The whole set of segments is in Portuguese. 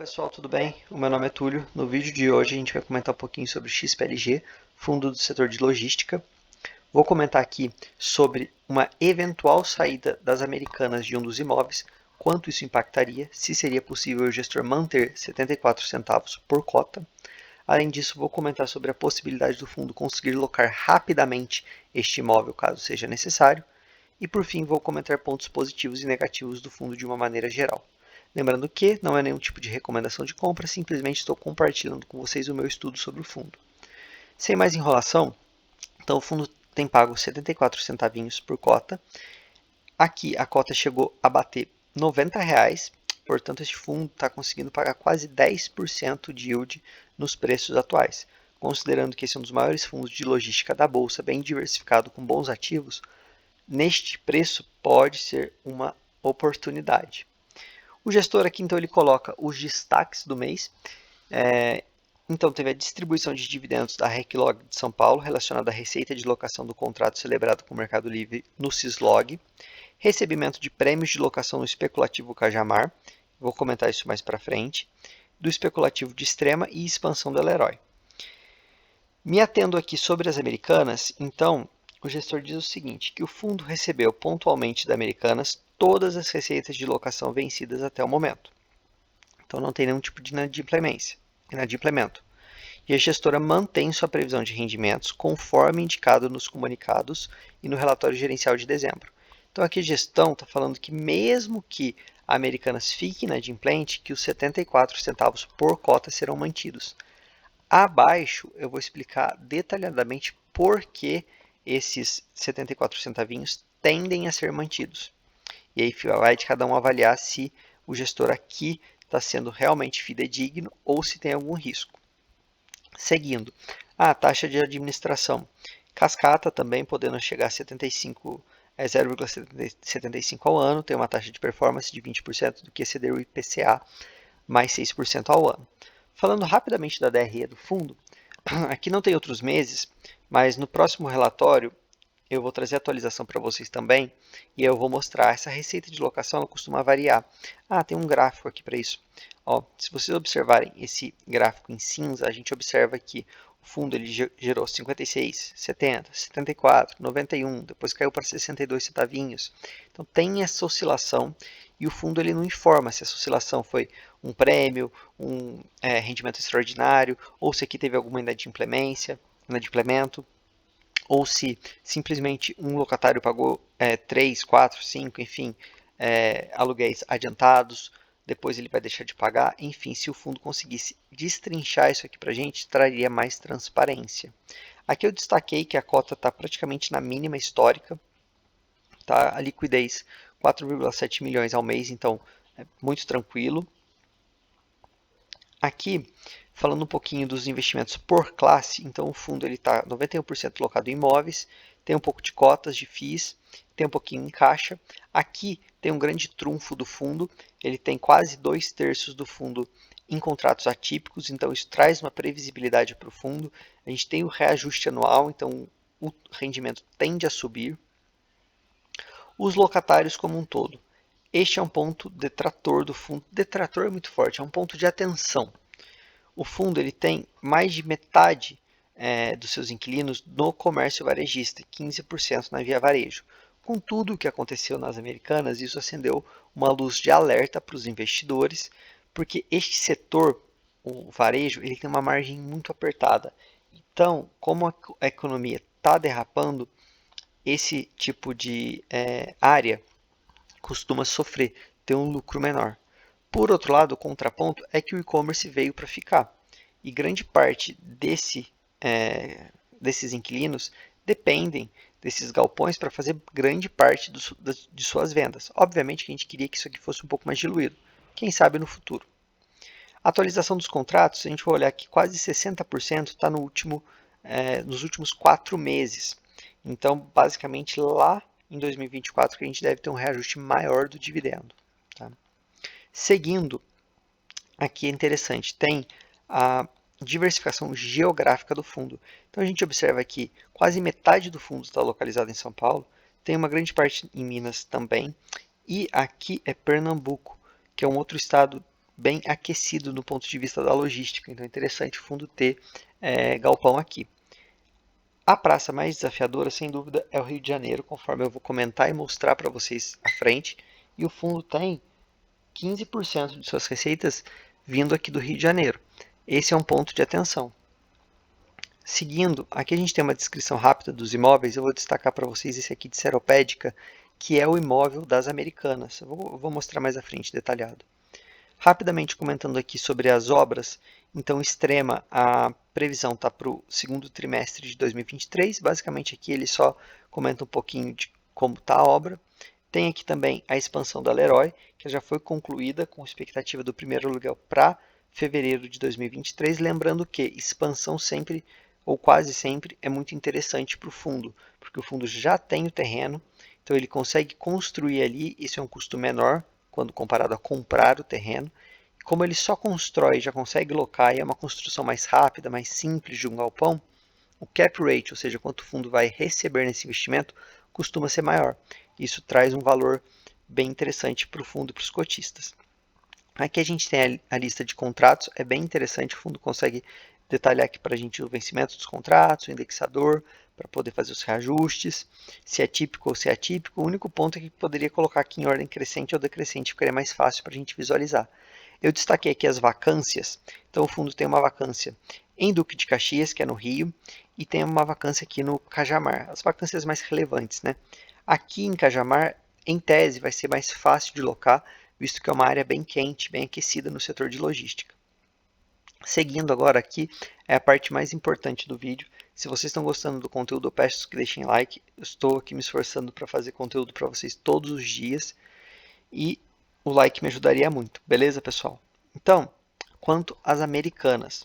Pessoal, tudo bem? O meu nome é Túlio. No vídeo de hoje a gente vai comentar um pouquinho sobre o XPLG, fundo do setor de logística. Vou comentar aqui sobre uma eventual saída das Americanas de um dos imóveis, quanto isso impactaria, se seria possível o gestor manter 74 centavos por cota. Além disso, vou comentar sobre a possibilidade do fundo conseguir locar rapidamente este imóvel, caso seja necessário. E por fim, vou comentar pontos positivos e negativos do fundo de uma maneira geral. Lembrando que não é nenhum tipo de recomendação de compra, simplesmente estou compartilhando com vocês o meu estudo sobre o fundo. Sem mais enrolação, então o fundo tem pago 74 centavinhos por cota. Aqui a cota chegou a bater R$ 90, portanto este fundo está conseguindo pagar quase 10% de yield nos preços atuais. Considerando que esse é um dos maiores fundos de logística da Bolsa, bem diversificado com bons ativos, neste preço pode ser uma oportunidade. O gestor aqui, então, ele coloca os destaques do mês. Então, teve a distribuição de dividendos da REClog de São Paulo, relacionada à receita de locação do contrato celebrado com o Mercado Livre no Cislog. Recebimento de prêmios de locação no especulativo Cajamar. Vou comentar isso mais para frente. Do especulativo de Extrema e expansão do Leroy. Me atendo aqui sobre as Americanas, então, o gestor diz o seguinte, que o fundo recebeu pontualmente da Americanas todas as receitas de locação vencidas até o momento. Então não tem nenhum tipo de inadimplemento. E a gestora mantém sua previsão de rendimentos conforme indicado nos comunicados e no relatório gerencial de dezembro. Então aqui a gestão está falando que mesmo que a Americanas fique inadimplente, que os 74 centavos por cota serão mantidos. Abaixo eu vou explicar detalhadamente por que esses 74 centavinhos tendem a ser mantidos. E aí vai de cada um avaliar se o gestor aqui está sendo realmente fidedigno ou se tem algum risco. Seguindo, a taxa de administração. Cascata também podendo chegar a 0,75 ao ano, tem uma taxa de performance de 20% do que exceder o IPCA, mais 6% ao ano. Falando rapidamente da DRE do fundo, aqui não tem outros meses, mas no próximo relatório eu vou trazer atualização para vocês também e eu vou mostrar essa receita de locação, ela costuma variar. Tem um gráfico aqui para isso. Se vocês observarem esse gráfico em cinza, a gente observa que o fundo ele gerou 56, 70, 74, 91, depois caiu para 62 centavinhos. Então tem essa oscilação e o fundo ele não informa se essa oscilação foi um prêmio, um rendimento extraordinário, ou se aqui teve alguma inadimplemento, ou se simplesmente um locatário pagou 3, 4, 5, enfim, aluguéis adiantados, depois ele vai deixar de pagar, enfim, se o fundo conseguisse destrinchar isso aqui para a gente, traria mais transparência. Aqui eu destaquei que a cota está praticamente na mínima histórica, tá? A liquidez 4,7 milhões ao mês, então é muito tranquilo. Aqui, falando um pouquinho dos investimentos por classe, então o fundo está 91% locado em imóveis, tem um pouco de cotas de FIIs, tem um pouquinho em caixa. Aqui tem um grande trunfo do fundo, ele tem quase 2/3 do fundo em contratos atípicos, então isso traz uma previsibilidade para o fundo. A gente tem o reajuste anual, então o rendimento tende a subir. Os locatários como um todo. Este é um ponto detrator do fundo. Detrator é muito forte, é um ponto de atenção. O fundo ele tem mais de metade dos seus inquilinos no comércio varejista, 15% na Via Varejo. Com tudo o que aconteceu nas Americanas, isso acendeu uma luz de alerta para os investidores, porque este setor, o varejo, ele tem uma margem muito apertada. Então, como a economia está derrapando, esse tipo de área costuma sofrer, ter um lucro menor. Por outro lado, o contraponto é que o e-commerce veio para ficar. E grande parte desses inquilinos dependem desses galpões para fazer grande parte de suas vendas. Obviamente que a gente queria que isso aqui fosse um pouco mais diluído. Quem sabe no futuro. A atualização dos contratos, se a gente for olhar aqui, quase 60% está nos últimos 4 meses. Então, basicamente, lá em 2024 que a gente deve ter um reajuste maior do dividendo. Tá? Seguindo, aqui é interessante, tem a diversificação geográfica do fundo. Então a gente observa que quase metade do fundo está localizado em São Paulo, tem uma grande parte em Minas também, e aqui é Pernambuco, que é um outro estado bem aquecido no ponto de vista da logística, então é interessante o fundo ter galpão aqui. A praça mais desafiadora, sem dúvida, é o Rio de Janeiro, conforme eu vou comentar e mostrar para vocês à frente, e o fundo tem 15% de suas receitas vindo aqui do Rio de Janeiro. Esse é um ponto de atenção. Seguindo, aqui a gente tem uma descrição rápida dos imóveis. Eu vou destacar para vocês esse aqui de Seropédica, que é o imóvel das Americanas. Eu vou mostrar mais à frente, detalhado. Rapidamente comentando aqui sobre as obras, então Extrema, a previsão está para o segundo trimestre de 2023. Basicamente aqui ele só comenta um pouquinho de como está a obra. Tem aqui também a expansão da Leroy, que já foi concluída com expectativa do primeiro aluguel para fevereiro de 2023. Lembrando que expansão sempre, ou quase sempre, é muito interessante para o fundo, porque o fundo já tem o terreno, então ele consegue construir ali, isso é um custo menor quando comparado a comprar o terreno. Como ele só constrói, já consegue locar e é uma construção mais rápida, mais simples de um galpão, o cap rate, ou seja, quanto o fundo vai receber nesse investimento, costuma ser maior. Isso traz um valor bem interessante para o fundo e para os cotistas. Aqui a gente tem a lista de contratos, é bem interessante, o fundo consegue detalhar aqui para a gente o vencimento dos contratos, o indexador, para poder fazer os reajustes, se é típico ou se é atípico. O único ponto é que poderia colocar aqui em ordem crescente ou decrescente, ficaria mais fácil para a gente visualizar. Eu destaquei aqui as vacâncias, então o fundo tem uma vacância em Duque de Caxias, que é no Rio, e tem uma vacância aqui no Cajamar, as vacâncias mais relevantes, né? Aqui em Cajamar, em tese, vai ser mais fácil de locar, visto que é uma área bem quente, bem aquecida no setor de logística. Seguindo agora aqui, é a parte mais importante do vídeo. Se vocês estão gostando do conteúdo, eu peço que deixem like. Eu estou aqui me esforçando para fazer conteúdo para vocês todos os dias e o like me ajudaria muito, beleza, pessoal? Então, quanto às Americanas,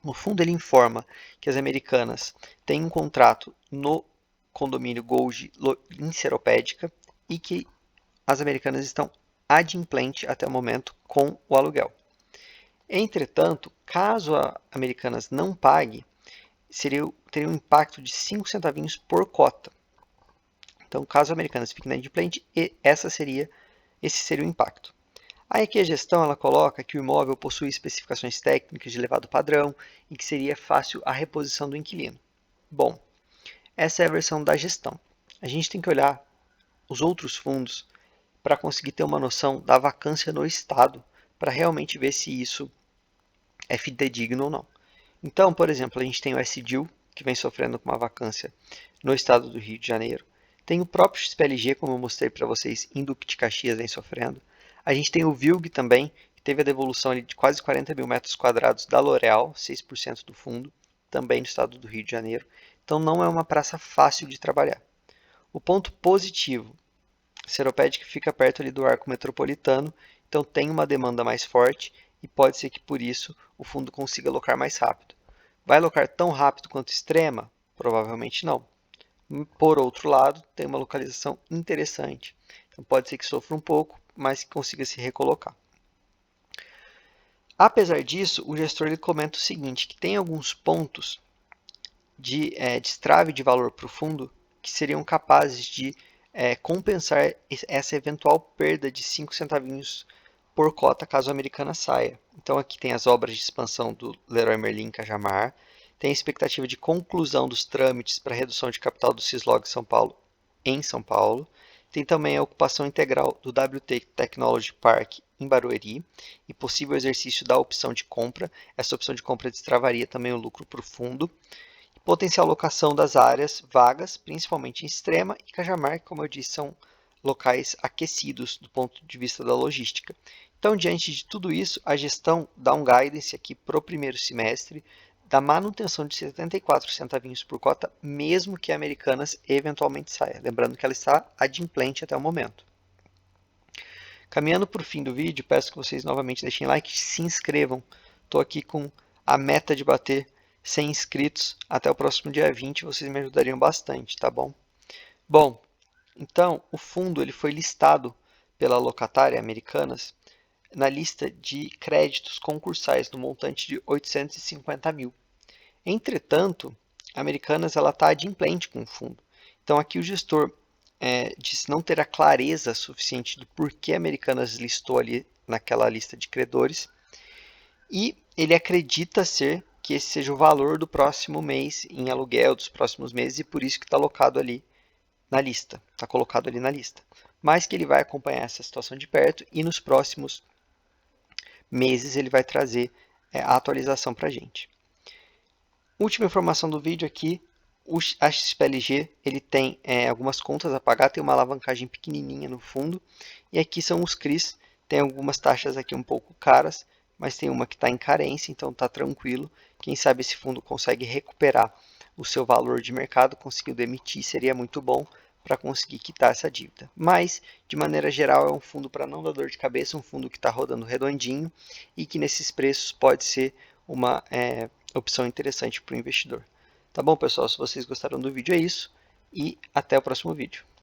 no fundo ele informa que as Americanas têm um contrato no condomínio Gold em Seropédica e que as Americanas estão adimplente até o momento com o aluguel. Entretanto, caso a Americanas não pague, teria um impacto de 5 centavinhos por cota. Então, caso a Americanas fique inadimplente, esse seria o impacto. Aí aqui a gestão ela coloca que o imóvel possui especificações técnicas de elevado padrão e que seria fácil a reposição do inquilino. Bom, essa é a versão da gestão. A gente tem que olhar os outros fundos para conseguir ter uma noção da vacância no estado, para realmente ver se isso é fidedigno ou não. Então, por exemplo, a gente tem o SDIL, que vem sofrendo com uma vacância no estado do Rio de Janeiro. Tem o próprio XPLG, como eu mostrei para vocês, em Duque de Caxias, vem sofrendo. A gente tem o VILG também, que teve a devolução ali de quase 40 mil metros quadrados da L'Oréal, 6% do fundo, também no estado do Rio de Janeiro. Então não é uma praça fácil de trabalhar. O ponto positivo, Seropédica fica perto ali do arco metropolitano, então tem uma demanda mais forte e pode ser que por isso o fundo consiga alocar mais rápido. Vai alocar tão rápido quanto Extrema? Provavelmente não. Por outro lado, tem uma localização interessante. Então pode ser que sofra um pouco, mas que consiga se recolocar. Apesar disso, o gestor ele comenta o seguinte, que tem alguns pontos de destrave de valor para o fundo que seriam capazes de compensar essa eventual perda de 5 centavinhos por cota caso a Americana saia. Então aqui tem as obras de expansão do Leroy Merlin em Cajamar, tem a expectativa de conclusão dos trâmites para redução de capital do Cislog São Paulo em São Paulo, tem também a ocupação integral do WT Technology Park em Barueri e possível exercício da opção de compra. Essa opção de compra destravaria também o lucro para o fundo. Potencial locação das áreas vagas, principalmente em Extrema e Cajamar, que, como eu disse, são locais aquecidos do ponto de vista da logística. Então, diante de tudo isso, a gestão dá um guidance aqui para o primeiro semestre da manutenção de 74 centavinhos por cota, mesmo que a Americanas eventualmente saia. Lembrando que ela está adimplente até o momento. Caminhando para o fim do vídeo, peço que vocês novamente deixem like e se inscrevam. Estou aqui com a meta de bater 100 inscritos até o próximo dia 20, vocês me ajudariam bastante, tá bom? Bom, então o fundo ele foi listado pela locatária Americanas na lista de créditos concursais no montante de 850 mil. Entretanto, a Americanas está adimplente com o fundo. Então aqui o gestor disse não ter a clareza suficiente do porquê a Americanas listou ali naquela lista de credores. E ele acredita que esse seja o valor do próximo mês em aluguel, dos próximos meses, e por isso que está alocado ali na lista, está colocado ali na lista. Mas que ele vai acompanhar essa situação de perto e nos próximos meses ele vai trazer a atualização para a gente. Última informação do vídeo aqui, a XPLG ele tem algumas contas a pagar, tem uma alavancagem pequenininha no fundo, e aqui são os CRIs, tem algumas taxas aqui um pouco caras, mas tem uma que está em carência, então está tranquilo. Quem sabe esse fundo consegue recuperar o seu valor de mercado, conseguiu demitir, seria muito bom para conseguir quitar essa dívida. Mas, de maneira geral, é um fundo para não dar dor de cabeça, um fundo que está rodando redondinho e que nesses preços pode ser uma opção interessante para o investidor. Tá bom, pessoal? Se vocês gostaram do vídeo, é isso. E até o próximo vídeo.